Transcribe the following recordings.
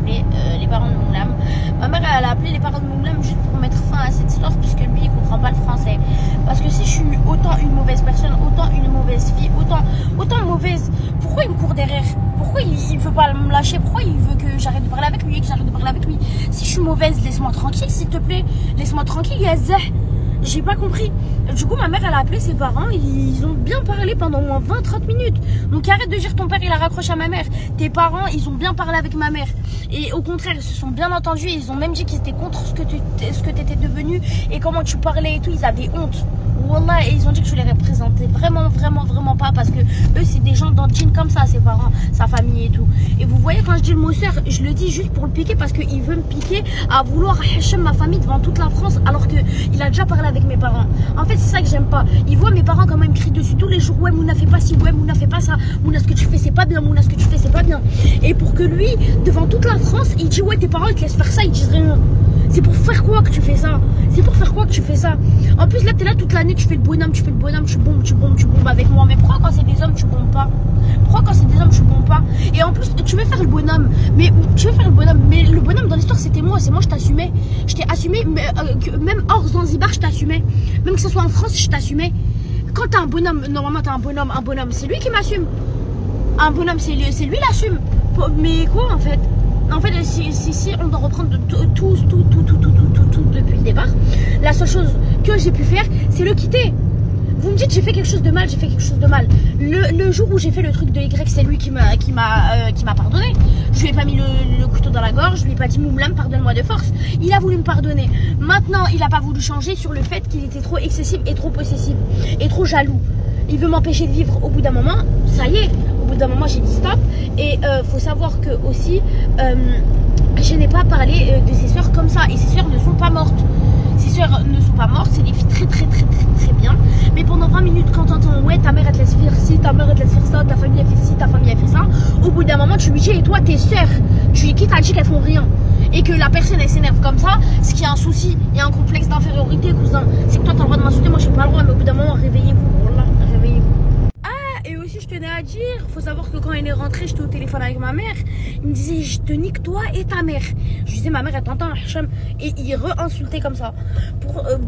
appelé les parents de Moumlam. Ma mère, elle a appelé les parents de Moumlam juste pour mettre fin à cette histoire, puisque lui, il comprend pas le français. Parce que si je suis autant une mauvaise personne, autant une mauvaise fille, autant mauvaise, pourquoi il me court derrière? Pourquoi il veut pas me lâcher? Pourquoi il veut que j'arrête de parler avec lui et que j'arrête de parler avec lui? Si je suis mauvaise, laisse-moi tranquille, s'il te plaît. Laisse-moi tranquille, Yazah. J'ai pas compris. Du coup, ma mère, elle a appelé ses parents. Ils ont bien parlé pendant au moins 20-30 minutes. Donc, arrête de dire ton père, il a raccroché à ma mère. Tes parents, ils ont bien parlé avec ma mère. Et au contraire, ils se sont bien entendus. Ils ont même dit qu'ils étaient contre ce que tu étais devenu et comment tu parlais et tout. Ils avaient honte. Wallah, et ils ont dit que tu les représentais vraiment, vraiment, vraiment pas. Parce que eux, c'est des gens d'Antine comme ça, ses parents, sa famille et tout. Et vous voyez, quand je dis le mot sœur, je le dis juste pour le piquer parce qu'il veut me piquer à vouloir hachem ma famille devant toute la France alors qu'il a déjà parlé avec mes parents. En fait, c'est ça que j'aime pas. Il voit mes parents quand même crient dessus tous les jours. Ouais, Mouna, fais pas ci, ouais, Mouna, fais pas ça. Mouna, ce que tu fais, c'est pas bien. Mouna, ce que tu fais, c'est pas bien. Et pour que lui, devant toute la France, il dit ouais, tes parents, ils te laissent faire ça, ils disent rien. C'est pour faire quoi que tu fais ça? C'est pour faire quoi que tu fais ça? En plus, là, t'es là toute l'année, tu fais le bonhomme, tu bombes avec moi. Mais pourquoi quand c'est des hommes, tu bombes pas? Pourquoi quand c'est des hommes, tu bombes pas? Et en plus, tu veux faire le bonhomme. Mais le bonhomme dans l'histoire, c'était moi. C'est moi, je t'assumais. Je t'ai assumé, même hors Zanzibar, je t'assumais. Même que ce soit en France, je t'assumais. Quand t'as un bonhomme, normalement, t'as un bonhomme, c'est lui qui m'assume. Un bonhomme, c'est lui l'assume. Mais quoi, en fait? En fait, si on doit reprendre tout depuis le départ, la seule chose que j'ai pu faire, c'est le quitter. Vous me dites j'ai fait quelque chose de mal, j'ai fait quelque chose de mal. Le jour où j'ai fait le truc de Y, c'est lui qui m'a pardonné. Je lui ai pas mis le couteau dans la gorge, je lui ai pas dit Moumlam, pardonne-moi de force. Il a voulu me pardonner. Maintenant, il a pas voulu changer sur le fait qu'il était trop excessif et trop possessif et trop jaloux. Il veut m'empêcher de vivre. Au bout d'un moment, ça y est. Au bout d'un moment, j'ai dit stop. Et faut savoir que aussi, je n'ai pas parlé de ses sœurs comme ça. Et ses sœurs ne sont pas mortes. Ses sœurs ne sont pas mortes. C'est des filles très bien. Mais pendant 20 minutes, quand t'entends ouais, ta mère elle te laisse faire ci, ta mère elle te laisse faire ça, ta famille elle fait ci, ta famille elle fait ça. Au bout d'un moment, tu lui dis et toi, tes sœurs, qui t'a dit qu'elles font rien? Et que la personne elle s'énerve comme ça, ce qui est un souci, il y a un complexe d'infériorité, cousin. C'est que toi t'as le droit de m'insulter, moi j'ai pas le droit, mais au bout d'un moment, réveillez-vous, voilà, réveillez-vous. Ah, et aussi je tenais à dire, faut savoir que quand il est rentré, j'étais au téléphone avec ma mère, il me disait je te nique toi et ta mère. Je disais ma mère elle t'entend, Hacham, et il re-insultait comme ça.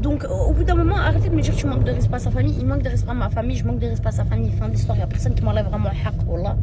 Donc au bout d'un moment, arrêtez de me dire tu manques de respect à sa famille, il manque de respect à ma famille, je manque de respect à sa famille, fin d'histoire, il n'y a personne qui m'enlève vraiment le haq, wallah.